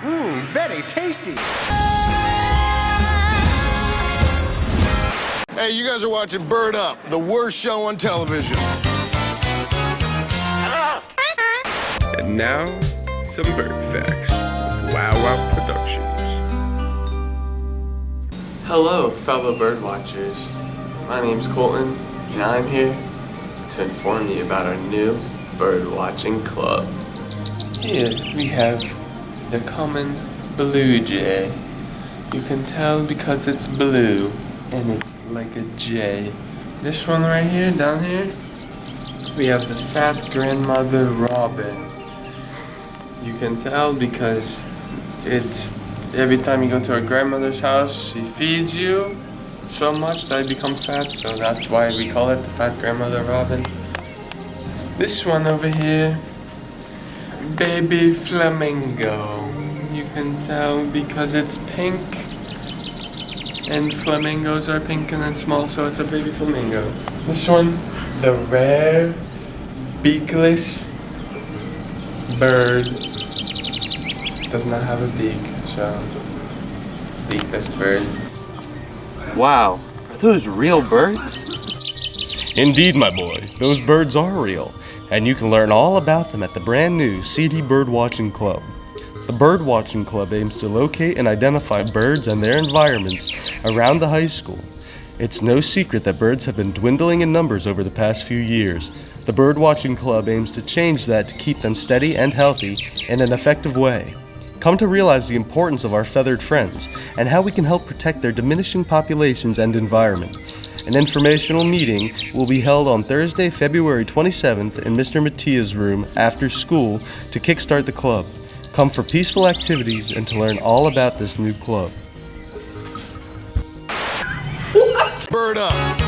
Very tasty. Hey, you guys are watching Bird Up, the worst show on television. And now, some bird facts with Wow Wow Productions. Hello, fellow bird watchers. My name's Colton, and I'm here to inform you about our new bird watching club. Here we have the common blue jay. You can tell because it's blue and it's like a J. This one right here, down here, we have the fat grandmother robin. You can tell because it's every time you go to her grandmother's house, she feeds you so much that you become fat, so that's why we call it the fat grandmother robin. This one over here, baby flamingo. You can tell because it's pink, and flamingos are pink and then small, so it's a baby flamingo. This one, the rare beakless bird, does not have a beak, so it's a beakless bird. Wow, are those real birds? Indeed, my boy, those birds are real, and you can learn all about them at the brand new CD Birdwatching Club. The Birdwatching Club aims to locate and identify birds and their environments around the high school. It's no secret that birds have been dwindling in numbers over the past few years. The Birdwatching Club aims to change that to keep them steady and healthy in an effective way. Come to realize the importance of our feathered friends and how we can help protect their diminishing populations and environment. An informational meeting will be held on Thursday, February 27th in Mr. Mattia's room after school to kickstart the club. Come for peaceful activities and to learn all about this new club. Bird Up.